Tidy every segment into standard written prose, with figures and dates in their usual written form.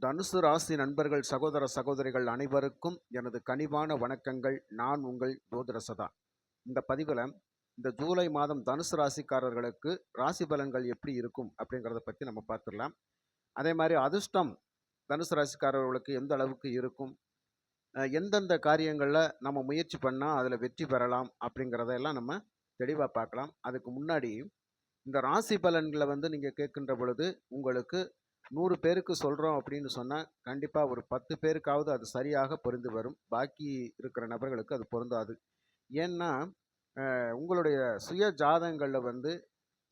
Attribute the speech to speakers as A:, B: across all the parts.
A: தனுசு ராசி நண்பர்கள், சகோதர சகோதரிகள் அனைவருக்கும் எனது கனிவான வணக்கங்கள். நான் உங்கள் ஜோதிட சதா. இந்த பதிவில் இந்த ஜூலை மாதம் தனுசு ராசிக்காரர்களுக்கு ராசி பலன்கள் எப்படி இருக்கும் அப்படிங்கிறத பற்றி நம்ம பார்த்துடலாம். அதே மாதிரி அதிர்ஷ்டம் தனுசு ராசிக்காரர்களுக்கு எந்த அளவுக்கு இருக்கும், எந்தெந்த காரியங்களில் நம்ம முயற்சி பண்ணால் அதில் வெற்றி பெறலாம் அப்படிங்கிறதெல்லாம் நம்ம தெளிவாக பார்க்கலாம். அதுக்கு முன்னாடி இந்த ராசி பலன்களை நீங்கள் கேட்கின்ற பொழுது உங்களுக்கு 100 பேருக்கு சொல்கிறோம் அப்படின்னு சொன்னால் கண்டிப்பாக ஒரு 10 பேருக்காவது அது சரியாக பொருந்து வரும். பாக்கி இருக்கிற நபர்களுக்கு அது பொருந்தாது. ஏன்னா உங்களுடைய சுய ஜாதகங்களில்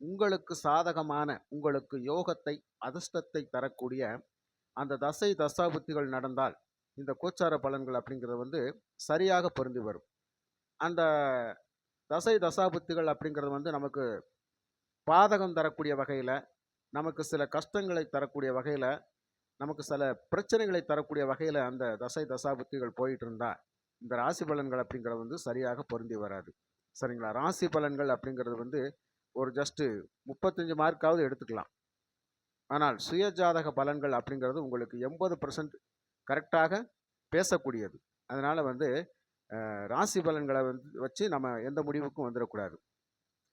A: உங்களுக்கு சாதகமான, உங்களுக்கு யோகத்தை, அதிர்ஷ்டத்தை தரக்கூடிய அந்த தசை தசாபுத்திகள் நடந்தால் இந்த கோச்சார பலன்கள் அப்படிங்கிறது சரியாக பொருந்தி வரும். அந்த தசை தசாபுத்திகள் அப்படிங்கிறது நமக்கு பாதகம் தரக்கூடிய வகையில், நமக்கு சில கஷ்டங்களை தரக்கூடிய வகையில், நமக்கு சில பிரச்சனைகளை தரக்கூடிய வகையில் அந்த தசை தசாபுத்திகள் போயிட்டு இருந்தால் இந்த ராசி பலன்கள் அப்படிங்கிறது சரியாக பொருந்தி வராது. சரிங்களா? ராசி பலன்கள் அப்படிங்கிறது ஒரு ஜஸ்ட்டு 35 மார்க்காவது எடுத்துக்கலாம். ஆனால் சுயஜாதக பலன்கள் அப்படிங்கிறது உங்களுக்கு 80% கரெக்டாக பேசக்கூடியது. அதனால் ராசி பலன்களை வச்சு நம்ம எந்த முடிவுக்கும் வந்துடக்கூடாது.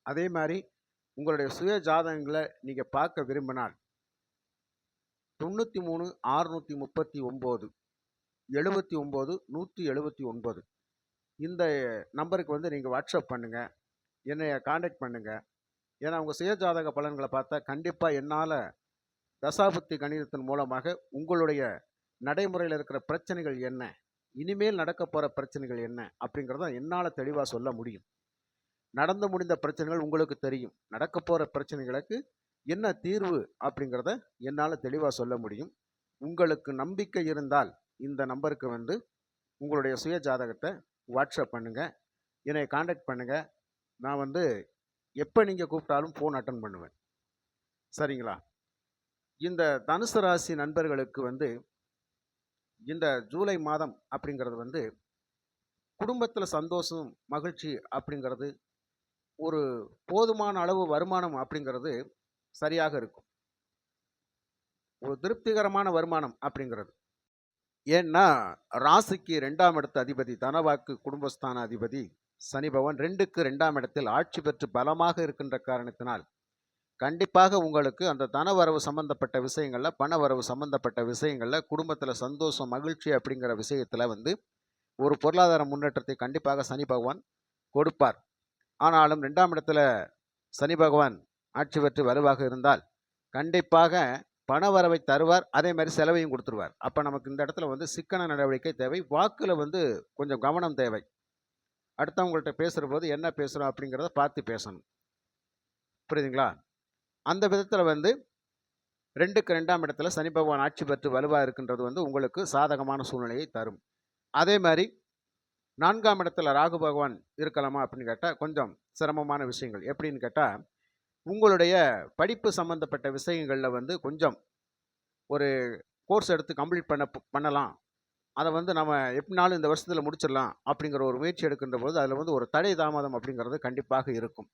A: அதே மாதிரி உங்களுடைய சுய ஜாதகங்களை நீங்கள் பார்க்க விரும்பினால் 93 639 79 179 இந்த நம்பருக்கு நீங்கள் வாட்ஸ்அப் பண்ணுங்கள், என்னை காண்டாக்ட் பண்ணுங்கள். ஏன்னா உங்கள் சுய ஜாதக பலன்களை பார்த்தா கண்டிப்பாக என்னால் தசாபுத்தி கணிதத்தின் மூலமாக உங்களுடைய நடைமுறையில் இருக்கிற பிரச்சனைகள் என்ன, இனிமேல் நடக்க போகிற பிரச்சனைகள் என்ன அப்படிங்கிறத என்னால் தெளிவாக சொல்ல முடியும். நடந்து முடிந்த பிரச்சனைகள் உங்களுக்கு தெரியும், நடக்க போகிற பிரச்சனைகளுக்கு என்ன தீர்வு அப்படிங்கிறத என்னால் தெளிவாக சொல்ல முடியும். உங்களுக்கு நம்பிக்கை இருந்தால் இந்த நம்பருக்கு உங்களுடைய சுய ஜாதகத்தை வாட்ஸ்அப் பண்ணுங்கள், என்னை காண்டாக்ட் பண்ணுங்கள். நான் எப்போ நீங்கள் கூப்பிட்டாலும் ஃபோன் அட்டன் பண்ணுவேன். சரிங்களா? இந்த தனுசு ராசி நண்பர்களுக்கு இந்த ஜூலை மாதம் அப்படிங்கிறது குடும்பத்தில் சந்தோஷம், மகிழ்ச்சி அப்படிங்கிறது, ஒரு போதுமான அளவு வருமானம் அப்படிங்கிறது சரியாக இருக்கும். ஒரு திருப்திகரமான வருமானம் அப்படிங்கிறது. ஏன்னா ராசிக்கு 2ஆம் இடத்து அதிபதி, தனவாக்கு குடும்பஸ்தான அதிபதி சனி பகவான் 2க்கு 2ஆம் இடத்தில் ஆட்சி பெற்று பலமாக இருக்கின்ற காரணத்தினால் கண்டிப்பாக உங்களுக்கு அந்த தனவரவு சம்பந்தப்பட்ட விஷயங்களில், பணவரவு சம்பந்தப்பட்ட விஷயங்களில், குடும்பத்தில் சந்தோஷம், மகிழ்ச்சி அப்படிங்கிற விஷயத்தில் ஒரு பொருளாதார முன்னேற்றத்தை கண்டிப்பாக சனி பகவான் கொடுப்பார். ஆனாலும் 2ஆம் இடத்துல சனி பகவான் ஆட்சி பெற்று வலுவாக இருந்தால் கண்டிப்பாக பணவரவை தருவார், அதே மாதிரி செலவையும் கொடுத்துருவார். அப்போ நமக்கு இந்த இடத்துல சிக்கன நடவடிக்கை தேவை, வாக்கில் கொஞ்சம் கவனம் தேவை. அடுத்தவங்கள்ட்ட பேசுகிற போது என்ன பேசுகிறோம் அப்படிங்கிறத பார்த்து பேசணும். புரியுதுங்களா? அந்த விதத்தில் 2க்கு 2ஆம் இடத்துல சனி பகவான் ஆட்சி பெற்று வலுவாக இருக்கின்றது உங்களுக்கு சாதகமான சூழ்நிலையை தரும். அதே மாதிரி 4ஆம் இடத்துல ராகு பகவான் இருக்கலாமா அப்படின்னு கேட்டால் கொஞ்சம் சிரமமான விஷயங்கள். எப்படின்னு கேட்டால் உங்களுடைய படிப்பு சம்மந்தப்பட்ட விஷயங்களில் கொஞ்சம் ஒரு கோர்ஸ் எடுத்து கம்ப்ளீட் பண்ணலாம், அதை நம்ம எப்படினாலும் இந்த வருஷத்தில் முடிச்சிடலாம் அப்படிங்கிற ஒரு முயற்சி எடுக்கின்ற போது அதில் ஒரு தடை தாமதம் அப்படிங்கிறது கண்டிப்பாக இருக்கும்.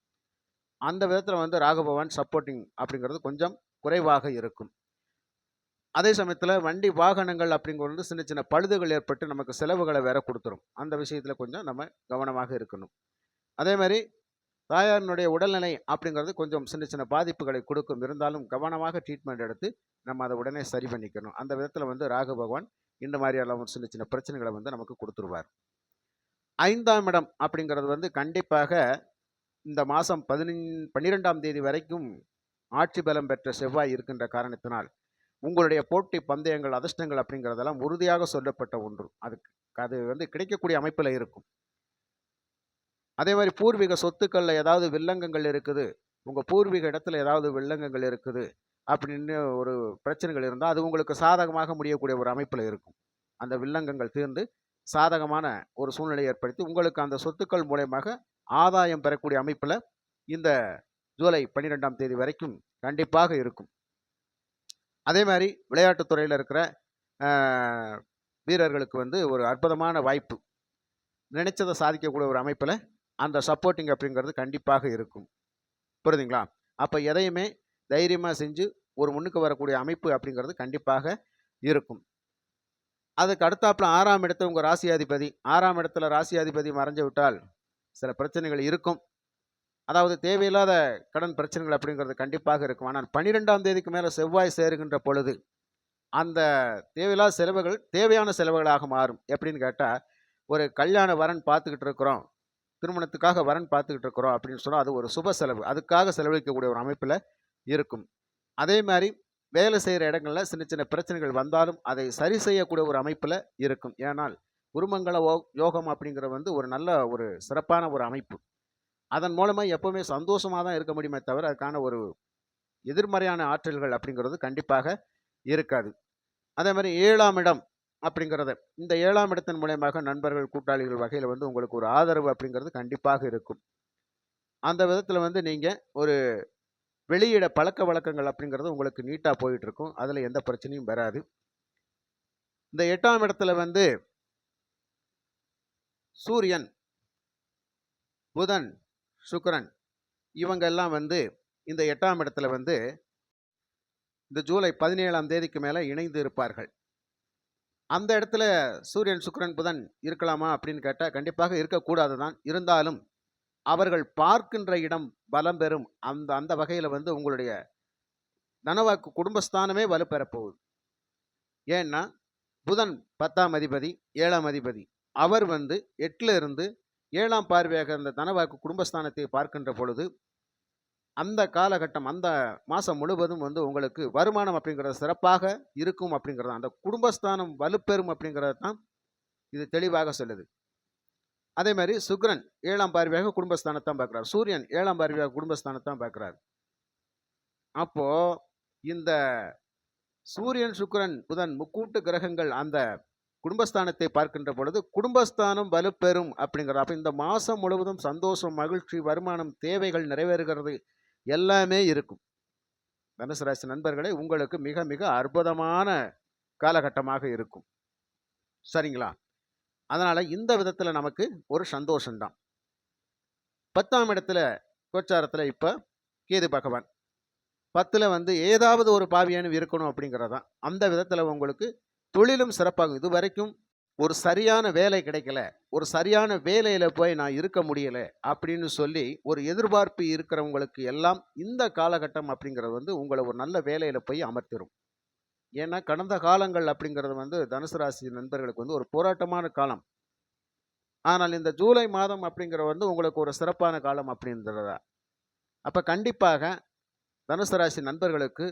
A: அந்த விதத்தில் ராகு பகவான் சப்போர்ட்டிங் அப்படிங்கிறது கொஞ்சம் குறைவாக இருக்கும். அதே சமயத்தில் வண்டி வாகனங்கள் அப்படிங்கிறது சின்ன சின்ன பழுதுகள் ஏற்பட்டு நமக்கு செலவுகளை வேற கொடுத்துரும். அந்த விஷயத்தில் கொஞ்சம் நம்ம கவனமாக இருக்கணும். அதே மாதிரி தாயாரினுடைய உடல்நிலை அப்படிங்கிறது கொஞ்சம் சின்ன சின்ன பாதிப்புகளை கொடுக்கும். இருந்தாலும் கவனமாக ட்ரீட்மெண்ட் எடுத்து நம்ம அதை உடனே சரி பண்ணிக்கணும். அந்த விதத்தில் ராகு பகவான் இந்த மாதிரியெல்லாம் சின்ன சின்ன பிரச்சனைகளை நமக்கு கொடுத்துருவார். 5ஆம் இடம் அப்படிங்கிறது கண்டிப்பாக இந்த மாதம் 12ஆம் தேதி வரைக்கும் ஆட்சி பலம் பெற்ற செவ்வாய் இருக்கின்ற காரணத்தினால் உங்களுடைய போட்டி பந்தயங்கள், அதிர்ஷ்டங்கள் அப்படிங்கிறதெல்லாம் உறுதியாக சொல்லப்பட்ட ஒன்று. அது கிடைக்கக்கூடிய அமைப்பில் இருக்கும். அதே மாதிரி பூர்வீக சொத்துக்களில் ஏதாவது வில்லங்கங்கள் இருக்குது, உங்கள் பூர்வீக இடத்துல ஏதாவது வில்லங்கங்கள் இருக்குது அப்படின்னு ஒரு பிரச்சனைகள் இருந்தால் அது உங்களுக்கு சாதகமாக முடியக்கூடிய ஒரு அமைப்பில் இருக்கும். அந்த வில்லங்கங்கள் தீர்ந்து சாதகமான ஒரு சூழ்நிலையை ஏற்படுத்தி உங்களுக்கு அந்த சொத்துக்கள் மூலமாக ஆதாயம் பெறக்கூடிய அமைப்பில் இந்த ஜூலை 12ஆம் தேதி வரைக்கும் கண்டிப்பாக இருக்கும். அதே மாதிரி விளையாட்டுத்துறையில் இருக்கிற வீரர்களுக்கு ஒரு அற்புதமான வாய்ப்பு, நினைச்சதை சாதிக்கக்கூடிய ஒரு அமைப்பில் அந்த சப்போர்ட்டிங் அப்படிங்கிறது கண்டிப்பாக இருக்கும். புரியுதுங்களா? அப்போ எதையுமே தைரியமாக செஞ்சு ஒரு முன்னுக்கு வரக்கூடிய அமைப்பு அப்படிங்கிறது கண்டிப்பாக இருக்கும். அதுக்கு அடுத்தாப்புல 6ஆம் இடத்துல உங்கள் ராசியாதிபதி, 6ஆம் இடத்துல ராசியாதிபதி மறைஞ்சு விட்டால் சில பிரச்சனைகள் இருக்கும். அதாவது தேவையில்லாத கடன் பிரச்சனைகள் அப்படிங்கிறது கண்டிப்பாக இருக்கும். ஆனால் 12ஆம் தேதிக்கு மேலே செவ்வாய் சேருகின்ற பொழுது அந்த தேவையில்லாத செலவுகள் தேவையான செலவுகளாக மாறும். எப்படின்னு கேட்டால், ஒரு கல்யாண வரன் பார்த்துக்கிட்டு இருக்கிறோம், திருமணத்துக்காக வரன் பார்த்துக்கிட்டு இருக்கிறோம் அப்படின்னு சொன்னால் அது ஒரு சுப செலவு, அதுக்காக செலவழிக்கக்கூடிய ஒரு அமைப்பில் இருக்கும். அதே மாதிரி வேலை செய்கிற இடங்களில் சின்ன சின்ன பிரச்சனைகள் வந்தாலும் அதை சரி செய்யக்கூடிய ஒரு அமைப்பில் இருக்கும். ஏனால் குருமங்கள யோகம் அப்படிங்கிறது ஒரு நல்ல ஒரு சிறப்பான ஒரு அமைப்பு. அதன் மூலமாக எப்போவுமே சந்தோஷமாக தான் இருக்க முடியுமே தவிர அதுக்கான ஒரு எதிர்மறையான ஆற்றல்கள் அப்படிங்கிறது கண்டிப்பாக இருக்காது. அதே மாதிரி 7ஆம் இடம் அப்படிங்கிறத இந்த 7ஆம் இடத்தின் மூலயமாக நண்பர்கள் கூட்டாளிகள் வகையில் உங்களுக்கு ஒரு ஆதரவு அப்படிங்கிறது கண்டிப்பாக இருக்கும். அந்த விதத்தில் நீங்கள் ஒரு வெளியிட பழக்க வழக்கங்கள் அப்படிங்கிறது உங்களுக்கு நீட்டாக போயிட்டு இருக்கும். அதில் எந்த பிரச்சனையும் வராது. இந்த 8ஆம் இடத்துல சூரியன், புதன், சுக்கிரன் இவங்க எல்லாம் இந்த 8ஆம் இடத்துல இந்த ஜூலை 17ஆம் தேதிக்கு மேலே இணைந்து இருப்பார்கள். அந்த இடத்துல சூரியன், சுக்கிரன், புதன் இருக்கலாமா அப்படின்னு கேட்டால் கண்டிப்பாக இருக்கக்கூடாது தான். இருந்தாலும் அவர்கள் பார்க்கின்ற இடம் பலம் பெறும். அந்த வகையில் உங்களுடைய தனவாக்கு குடும்பஸ்தானமே வலுப்பெறப்போகுது. ஏன்னா புதன் 10ஆம் அதிபதி, 7ஆம் அதிபதி. அவர் 8ல் இருந்து 7ஆம் பார்வையாக அந்த தனவாக்கு குடும்பஸ்தானத்தை பார்க்கின்ற பொழுது அந்த காலகட்டம் அந்த மாதம் முழுவதும் உங்களுக்கு வருமானம் அப்படிங்கிறது சிறப்பாக இருக்கும் அப்படிங்கிறது, அந்த குடும்பஸ்தானம் வலுப்பெறும் அப்படிங்கிறது தான் இது தெளிவாக சொல்லுது. அதே மாதிரி சுக்கிரன் 7ஆம் பார்வையாக குடும்பஸ்தானத்தான் பார்க்குறார், சூரியன் 7ஆம் பார்வையாக குடும்பஸ்தானத்தான் பார்க்குறார். அப்போ இந்த சூரியன், சுக்கிரன், புதன் முக்கூட்டு கிரகங்கள் அந்த குடும்பஸ்தானத்தை பார்க்கின்ற பொழுது குடும்பஸ்தானம் வலுப்பெறும் அப்படிங்கிறது. அப்போ இந்த மாதம் முழுவதும் சந்தோஷம், மகிழ்ச்சி, வருமானம், தேவைகள் நிறைவேறுகிறது எல்லாமே இருக்கும். தனுசு ராசி நண்பர்களே, உங்களுக்கு மிக மிக அற்புதமான காலகட்டமாக இருக்கும். சரிங்களா? அதனால் இந்த விதத்தில் நமக்கு ஒரு சந்தோஷம்தான். 10ஆம் இடத்துல கோச்சாரத்தில் இப்போ கேது பகவான் 10ல் ஏதாவது ஒரு பாவியானும் இருக்கணும் அப்படிங்கிறதான். அந்த விதத்தில் உங்களுக்கு தொழிலும் சிறப்பாகும். இது வரைக்கும் ஒரு சரியான வேலை கிடைக்கல, ஒரு சரியான வேலையில் போய் நான் இருக்க முடியலை அப்படின்னு சொல்லி ஒரு எதிர்பார்ப்பு இருக்கிறவங்களுக்கு எல்லாம் இந்த காலகட்டம் அப்படிங்கிறது உங்களை ஒரு நல்ல வேலையில் போய் அமர்த்திடும். ஏன்னா கடந்த காலங்கள் அப்படிங்கிறது தனுசு ராசி நண்பர்களுக்கு ஒரு போராட்டமான காலம். ஆனால் இந்த ஜூலை மாதம் அப்படிங்கிறது உங்களுக்கு ஒரு சிறப்பான காலம் அப்படின்றதா. அப்போ கண்டிப்பாக தனுசு ராசி நண்பர்களுக்கு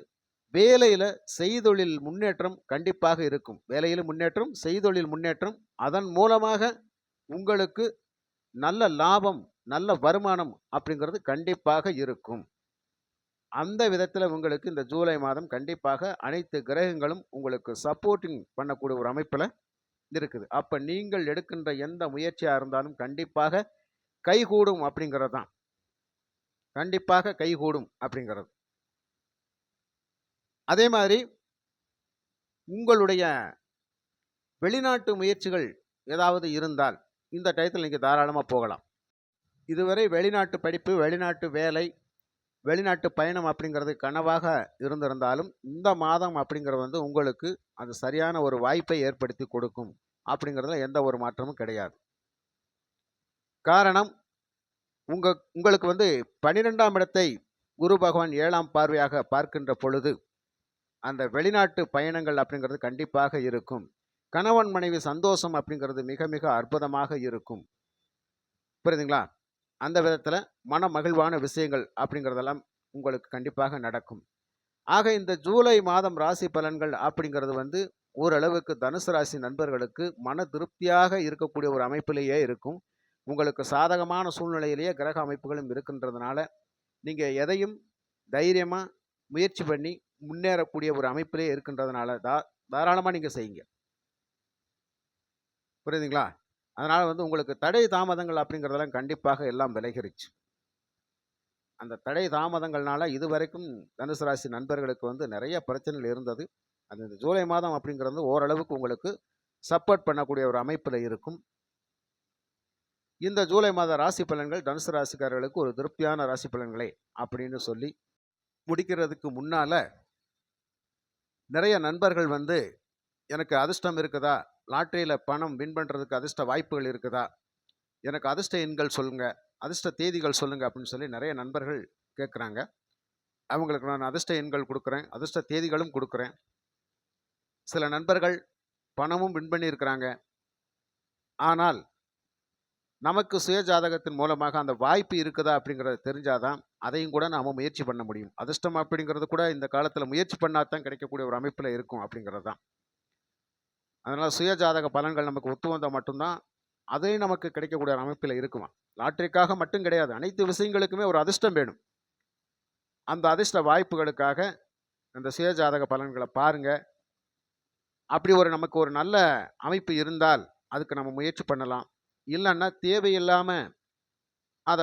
A: வேலையில் செய்தொழில் முன்னேற்றம் கண்டிப்பாக இருக்கும். வேலையில் முன்னேற்றம், செய்தொழில் முன்னேற்றம், அதன் மூலமாக உங்களுக்கு நல்ல லாபம், நல்ல வருமானம் அப்படிங்கிறது கண்டிப்பாக இருக்கும். அந்த விதத்தில் உங்களுக்கு இந்த ஜூலை மாதம் கண்டிப்பாக அனைத்து கிரகங்களும் உங்களுக்கு சப்போர்ட்டிங் பண்ணக்கூடிய ஒரு அமைப்பில் இருக்குது. அப்போ நீங்கள் எடுக்கின்ற எந்த முயற்சியாக இருந்தாலும் கண்டிப்பாக கைகூடும் அப்படிங்கிறது தான். கண்டிப்பாக கைகூடும் அப்படிங்கிறது. அதே மாதிரி உங்களுடைய வெளிநாட்டு முயற்சிகள் ஏதாவது இருந்தால் இந்த டயத்தில் நீங்கள் தாராளமாக போகலாம். இதுவரை வெளிநாட்டு படிப்பு, வெளிநாட்டு வேலை, வெளிநாட்டு பயணம் அப்படிங்கிறது கனவாக இருந்திருந்தாலும் இந்த மாதம் அப்படிங்கிறது உங்களுக்கு அது சரியான ஒரு வாய்ப்பை ஏற்படுத்தி கொடுக்கும் அப்படிங்கிறதுல எந்த ஒரு மாற்றமும் கிடையாது. காரணம் உங்களுக்கு 12ஆம் இடத்தை குரு பகவான் 7ஆம் பார்வையாக பார்க்கின்ற பொழுது அந்த வெளிநாட்டு பயணங்கள் அப்படிங்கிறது கண்டிப்பாக இருக்கும். கணவன் மனைவி சந்தோஷம் அப்படிங்கிறது மிக மிக அற்புதமாக இருக்கும். புரியுதுங்களா? அந்த விதத்தில் மன மகிழ்வான விஷயங்கள் அப்படிங்கிறதெல்லாம் உங்களுக்கு கண்டிப்பாக நடக்கும். ஆக இந்த ஜூலை மாதம் ராசி பலன்கள் அப்படிங்கிறது ஓரளவுக்கு தனுசு ராசி நண்பர்களுக்கு மன திருப்தியாக இருக்கக்கூடிய ஒரு அமைப்பிலேயே இருக்கும். உங்களுக்கு சாதகமான சூழ்நிலையிலேயே கிரக அமைப்புகளும் இருக்கின்றதுனால நீங்கள் எதையும் தைரியமாக முயற்சி பண்ணி முன்னேறக்கூடிய ஒரு அமைப்பிலே இருக்கின்றதுனால தாராளமாக நீங்கள் செய்யுங்க. புரியுதுங்களா? அதனால் உங்களுக்கு தடை தாமதங்கள் அப்படிங்கிறதெல்லாம் கண்டிப்பாக எல்லாம் விலகிருச்சு. அந்த தடை தாமதங்கள்னால இதுவரைக்கும் தனுசு ராசி நண்பர்களுக்கு நிறைய பிரச்சனைகள் இருந்தது. அது இந்த ஜூலை மாதம் அப்படிங்கிறது ஓரளவுக்கு உங்களுக்கு சப்போர்ட் பண்ணக்கூடிய ஒரு அமைப்பில் இருக்கும். இந்த ஜூலை மாத ராசி பலன்கள் தனுசு ராசிக்காரர்களுக்கு ஒரு திருப்தியான ராசி பலன்களே அப்படின்னு சொல்லி முடிக்கிறதுக்கு முன்னால் நிறைய நண்பர்கள் எனக்கு அதிர்ஷ்டம் இருக்குதா, லாட்டரியில் பணம் வின் பண்ணுறதுக்கு அதிர்ஷ்ட வாய்ப்புகள் இருக்குதா, எனக்கு அதிர்ஷ்ட எண்கள் சொல்லுங்கள், அதிர்ஷ்ட தேதிகள் சொல்லுங்கள் அப்படின்னு சொல்லி நிறைய நண்பர்கள் கேட்குறாங்க. அவங்களுக்கு நான் அதிர்ஷ்ட எண்கள் கொடுக்குறேன், அதிர்ஷ்ட தேதிகளும் கொடுக்குறேன். சில நண்பர்கள் பணமும் வின் பண்ணியிருக்கிறாங்க. ஆனால் நமக்கு சுய ஜாதகத்தின் மூலமாக அந்த வாய்ப்பு இருக்குதா அப்படிங்கிறத தெரிஞ்சாதான் அதையும் கூட நாம் முயற்சி பண்ண முடியும். அதிர்ஷ்டம் அப்படிங்கிறது கூட இந்த காலத்தில் முயற்சி பண்ணாதான் கிடைக்கக்கூடிய ஒரு அமைப்பில் இருக்கும் அப்படிங்கிறது தான். அதனால் சுய ஜாதக பலன்கள் நமக்கு ஒத்து வந்தால் மட்டும்தான் அதையும் நமக்கு கிடைக்கக்கூடிய ஒரு அமைப்பில் இருக்குமா. லாட்டரிக்காக மட்டும் கிடையாது, அனைத்து விஷயங்களுக்குமே ஒரு அதிர்ஷ்டம் வேணும். அந்த அதிர்ஷ்ட வாய்ப்புகளுக்காக அந்த சுய ஜாதக பலன்களை பாருங்கள். அப்படி நமக்கு ஒரு நல்ல அமைப்பு இருந்தால் அதுக்கு நம்ம முயற்சி பண்ணலாம். இல்லைன்னா தேவையில்லாமல் அதை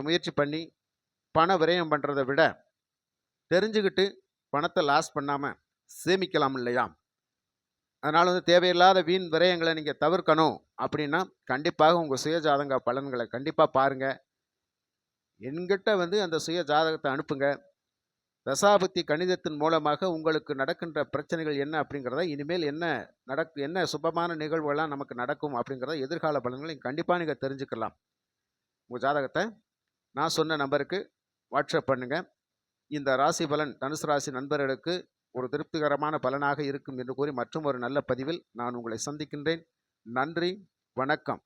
A: முயற்சி பண்ணி பண விரயம் பண்ணுறதை விட தெரிஞ்சுக்கிட்டு பணத்தை லாஸ் பண்ணாமல் சேமிக்கலாம் இல்லையா. அதனால் தேவையில்லாத வீண் விரயங்களை நீங்கள் தவிர்க்கணும் அப்படின்னா கண்டிப்பாக உங்கள் சுய ஜாதக பலன்களை கண்டிப்பாக பாருங்கள். என்கிட்ட அந்த சுய ஜாதகத்தை அனுப்புங்க. தசாபுத்தி கணிதத்தின் மூலமாக உங்களுக்கு நடக்கின்ற பிரச்சனைகள் என்ன அப்படிங்கிறத, இனிமேல் என்ன சுபமான நிகழ்வுகள்லாம் நமக்கு நடக்கும் அப்படிங்கிறத, எதிர்கால பலன்களை கண்டிப்பாக நீங்கள் தெரிஞ்சுக்கலாம். உங்கள் ஜாதகத்தை நான் சொன்ன நம்பருக்கு வாட்ஸ்அப் பண்ணுங்கள். இந்த ராசி பலன் தனுசு ராசி நண்பர்களுக்கு ஒரு திருப்திகரமான பலனாக இருக்கும் என்று கூறி மற்றும் ஒரு நல்ல பதிவில் நான் உங்களை சந்திக்கின்றேன். நன்றி, வணக்கம்.